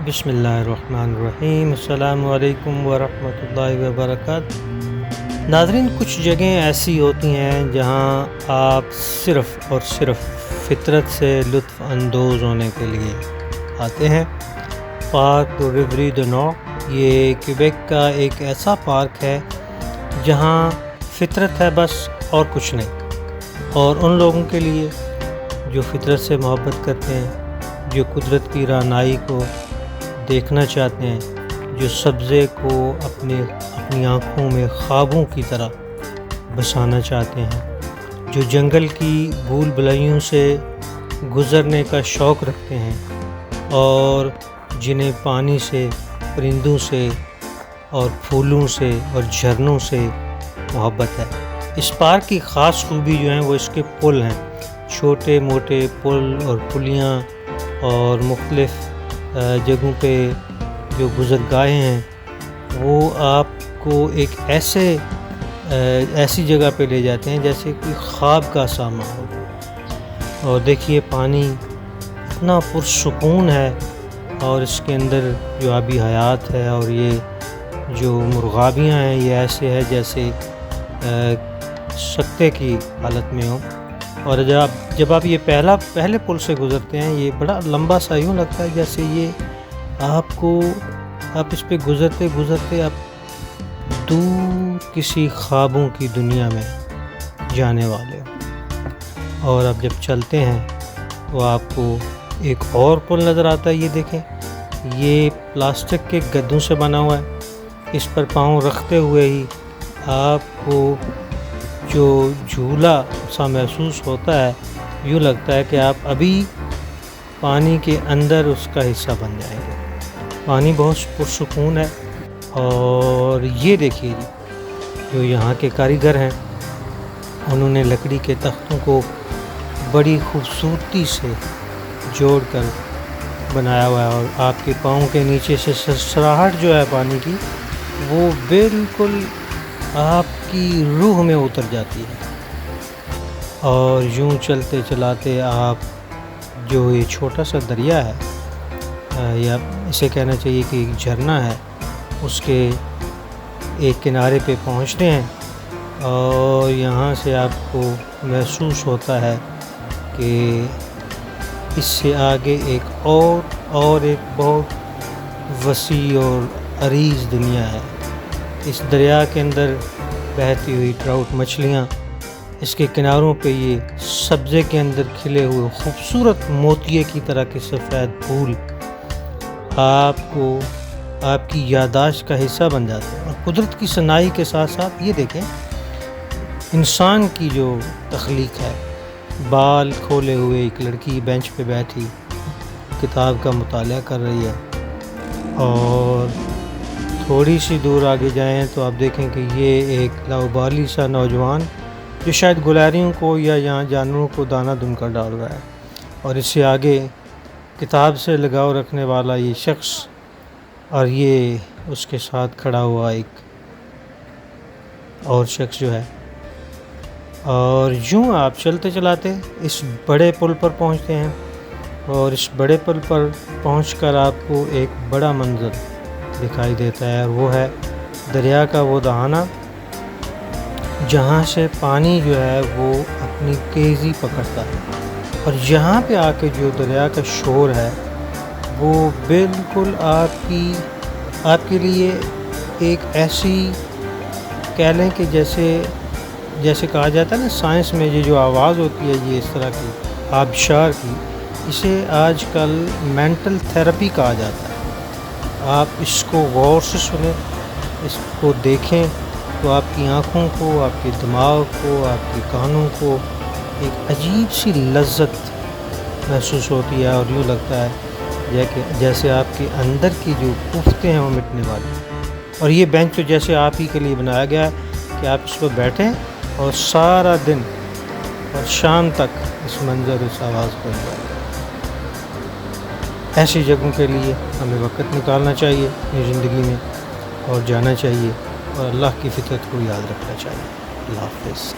بسم اللہ الرحمن الرحیم۔ السلام علیکم ورحمۃ اللہ وبرکاتہ۔ ناظرین، کچھ جگہیں ایسی ہوتی ہیں جہاں آپ صرف اور صرف فطرت سے لطف اندوز ہونے کے لیے آتے ہیں۔ پارک دو ریوری دو نورڈ یہ کیبیک کا ایک ایسا پارک ہے جہاں فطرت ہے بس اور کچھ نہیں، اور ان لوگوں کے لیے جو فطرت سے محبت کرتے ہیں، جو قدرت کی رعنائی کو دیکھنا چاہتے ہیں، جو سبزے کو اپنی آنکھوں میں خوابوں کی طرح بسانا چاہتے ہیں، جو جنگل کی بھول بھلائیوں سے گزرنے کا شوق رکھتے ہیں، اور جنہیں پانی سے، پرندوں سے اور پھولوں سے اور جھرنوں سے محبت ہے۔ اس پارک کی خاص خوبی جو ہیں وہ اس کے پل ہیں، چھوٹے موٹے پل اور پلیاں، اور مختلف جگہوں پہ جو گزرگاہیں ہیں وہ آپ کو ایک ایسی جگہ پہ لے جاتے ہیں جیسے کوئی خواب کا ساما ہو۔ اور دیکھیے پانی اتنا پرسکون ہے، اور اس کے اندر جو آبی حیات ہے، اور یہ جو مرغابیاں ہیں یہ ایسے ہے جیسے سکتے کی حالت میں ہوں۔ اور جب آپ یہ پہلے پل سے گزرتے ہیں، یہ بڑا لمبا سا یوں لگتا ہے جیسے یہ آپ اس پہ گزرتے گزرتے آپ دور کسی خوابوں کی دنیا میں جانے والے ہو۔ اور اب جب چلتے ہیں تو آپ کو ایک اور پل نظر آتا ہے، یہ دیکھیں، یہ پلاسٹک کے گدوں سے بنا ہوا ہے۔ اس پر پاؤں رکھتے ہوئے ہی آپ کو جو جھولا سا محسوس ہوتا ہے، یوں لگتا ہے کہ آپ ابھی پانی کے اندر اس کا حصہ بن جائیں گے۔ پانی بہت پرسکون ہے، اور یہ دیکھیے جو یہاں کے کاریگر ہیں، انہوں نے لکڑی کے تختوں کو بڑی خوبصورتی سے جوڑ کر بنایا ہوا ہے، اور آپ کے پاؤں کے نیچے سے سرسراہٹ جو ہے پانی کی، وہ بالکل آپ کی روح میں اتر جاتی ہے۔ اور یوں چلتے چلاتے آپ جو یہ چھوٹا سا دریا ہے، یا اسے کہنا چاہیے کہ ایک جھرنا ہے، اس کے ایک کنارے پہ پہنچتے ہیں، اور یہاں سے آپ کو محسوس ہوتا ہے کہ اس سے آگے ایک بہت وسیع اور عریض دنیا ہے۔ اس دریا کے اندر بہتی ہوئی ٹراؤٹ مچھلیاں، اس کے کناروں پہ یہ سبزے کے اندر کھلے ہوئے خوبصورت موتیے کی طرح کے سفید پھول آپ کو آپ کی یادداشت کا حصہ بن جاتے ہیں۔ اور قدرت کی صناعی کے ساتھ ساتھ یہ دیکھیں انسان کی جو تخلیق ہے، بال کھولے ہوئے ایک لڑکی بینچ پہ بیٹھی کتاب کا مطالعہ کر رہی ہے، اور تھوڑی سی دور آگے جائیں تو آپ دیکھیں کہ یہ ایک لاؤبالی سا نوجوان جو شاید گلہریوں کو یا یہاں جانوروں کو دانہ دن کر ڈال رہا ہے، اور اس سے آگے کتاب سے لگاؤ رکھنے والا یہ شخص، اور یہ اس کے ساتھ کھڑا ہوا ایک اور شخص جو ہے۔ اور یوں آپ چلتے چلاتے اس بڑے پل پر پہنچتے ہیں، اور اس بڑے پل پر پہنچ کر آپ کو ایک بڑا منظر دکھائی دیتا ہے، اور وہ ہے دریا کا وہ دہانہ جہاں سے پانی جو ہے وہ اپنی تیزی پکڑتا ہے، اور یہاں پہ آ کے جو دریا کا شور ہے وہ بالکل آپ کے لیے ایک ایسی کہہ لیں کہ جیسے کہا جاتا ہے نا سائنس میں، یہ جو آواز ہوتی ہے یہ اس طرح کی آبشار کی، اسے آج کل مینٹل تھیراپی کہا جاتا ہے۔ آپ اس کو غور سے سنیں، اس کو دیکھیں تو آپ کی آنکھوں کو، آپ کے دماغ کو، آپ کے کانوں کو ایک عجیب سی لذت محسوس ہوتی ہے، اور یوں لگتا ہے جیسے آپ کے اندر کی جو کوفتیں ہیں وہ مٹنے والی ہیں۔ اور یہ بینچ تو جیسے آپ ہی کے لیے بنایا گیا ہے کہ آپ اس پر بیٹھیں اور سارا دن اور شام تک اس منظر، اس آواز پر جائیں۔ ایسی جگہوں کے لیے ہمیں وقت نکالنا چاہیے اپنی زندگی میں، اور جانا چاہیے، اور اللہ کی فطرت کو یاد رکھنا چاہیے۔ اللہ حافظ۔